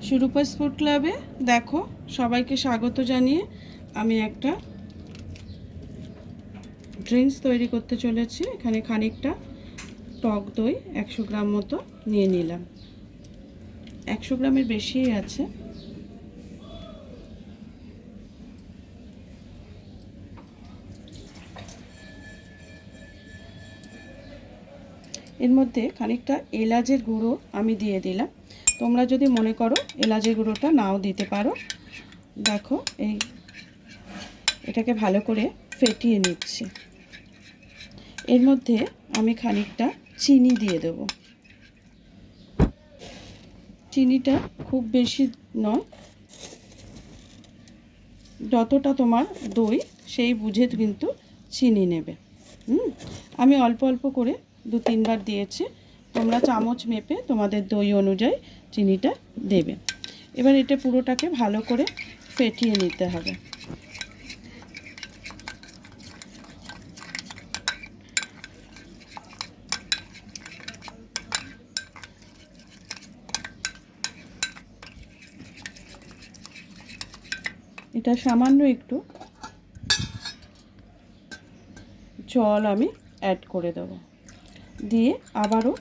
Surupa food ক্লাবে দেখো সবাইকে স্বাগত জানিয়ে আমি একটা ড্রিঙ্কস তৈরি করতে চলেছি। এখানে খানিকটা টক দই 100 গ্রাম মতো নিয়ে নিলাম। 100 গ্রামের বেশিই আছে। এর মধ্যে খানিকটা এলাচের গুঁড়ো আমি দিয়ে দিলাম। তোমরা যদি মনে করো এলাচের গুঁড়োটা নাও দিতে পারো। দেখো এটাকে ভালো করে ফেটিয়ে নিচ্ছি। এর মধ্যে আমি খানিকটা চিনি দিয়ে দেব। চিনিটা খুব বেশি নয়, যতটা তোমার দই সেই বুঝে কিন্তু চিনি নেবে। আমি অল্প অল্প করে 2-3 বার দিয়েছি। তোমরা চামচ মেপে তোমাদের দই অনুযায়ী চিনিটা দেবে। এবার এটা পুরোটাকে ভালো করে ফেটিয়ে নিতে হবে। এটা সামান্য একটু জল আমি অ্যাড করে দেব, দিয়ে আবারও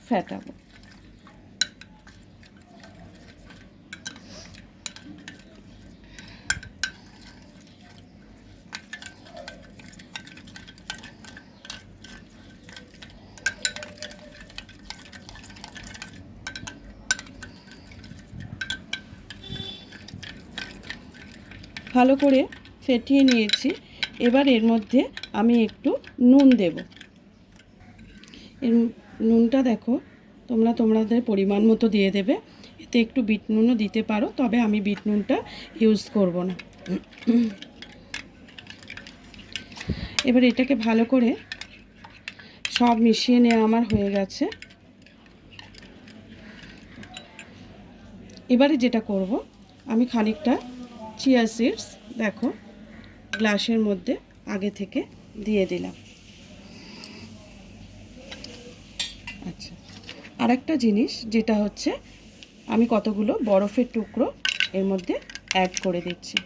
ফেটাবো। ভালো করে ফেটিয়ে নিয়েছি। এবার এর মধ্যে আমি একটু নুন দেব। এর নুনটা দেখো তোমরা তোমাদের পরিমাণ মতো দিয়ে দেবে। এতে একটু বিট নুনও দিতে পারো, তবে আমি বিট নুনটা ইউজ করব না। এবার এটাকে ভালো করে সব মিশিয়ে নেওয়া আমার হয়ে গেছে। এবারে যেটা করব, আমি খানিকটা চিয়া সিডস দেখো গ্লাসের মধ্যে আগে থেকে দিয়ে দিলাম। আচ্ছা, আর একটা জিনিস যেটা হচ্ছে, আমি কতগুলো বরফের টুকরো এর মধ্যে অ্যাড করে দিচ্ছি।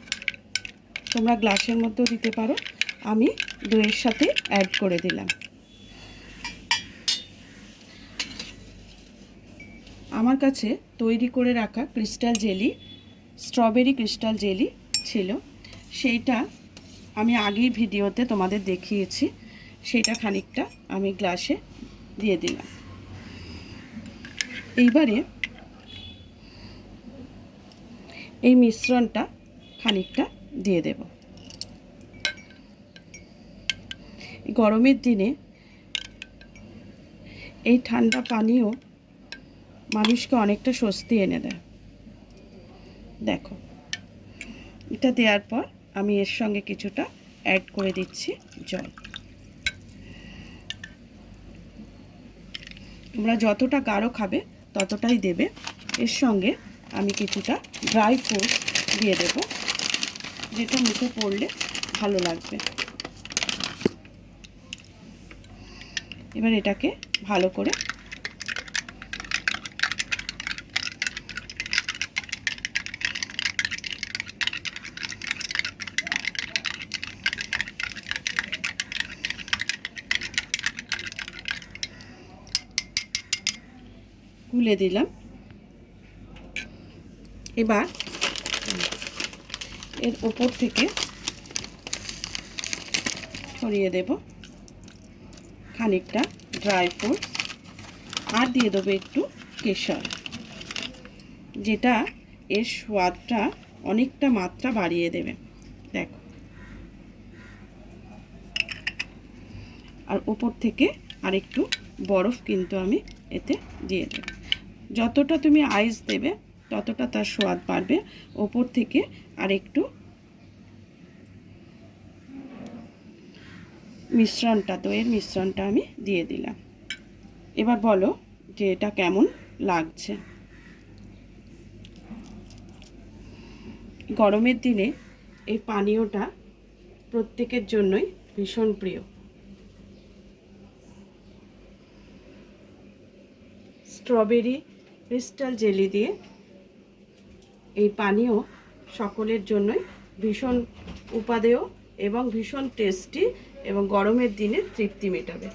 তোমরা গ্লাসের মধ্যেও দিতে পারো, আমি দইয়ের সাথে অ্যাড করে দিলাম। আমার কাছে তৈরি করে রাখা crystal jelly, strawberry crystal jelly ছিল, সেইটা আমি আগেই ভিডিওতে তোমাদের দেখিয়েছি। সেইটা খানিকটা আমি গ্লাসে দিয়ে দিলাম। এইবারে এই মিশ্রণটা খানিকটা দিয়ে দেব। গরমের দিনে এই ঠান্ডা পানীয় মানুষকে অনেকটা স্বস্তি এনে দেয়। দেখো এটা দেওয়ার পর আমি এর সঙ্গে কিছুটা অ্যাড করে দিচ্ছি জল। তোমরা যতটা গাঢ় খাবে ততটাই দেবে। এর সঙ্গে আমি কিছুটা ড্রাই ফ্রুটস দিয়ে দেব, যেটা মুখে পড়লে ভালো লাগবে। এবার এটাকে ভালো করে গুলে দিলাম। এবার এর ওপর থেকে ছড়িয়ে দেব খানিকটা ড্রাই ফ্রুট, আর দিয়ে দেবো একটু কেশর, যেটা এর স্বাদটা অনেকটা মাত্রা বাড়িয়ে দেবে। দেখো, আর ওপর থেকে আর একটু বরফ কিন্তু আমি এতে দিয়ে দেব। যতটা তুমি আইস দেবে ততটা তার স্বাদ বাড়বে। ওপর থেকে আর একটু মিশ্রণটা, দইয়ের মিশ্রণটা আমি দিয়ে দিলাম। এবার বলো যে এটা কেমন লাগছে। গরমের দিনে এই পানীয়টা প্রত্যেকের জন্যই ভীষণ প্রিয়। স্ট্রবেরি ক্রিস্টাল জেলি দিয়ে এই পানীয় সকলের জন্যই ভীষণ উপাদেয় এবং ভীষণ টেস্টি এবং গরমের দিনে তৃপ্তি মেটাবে।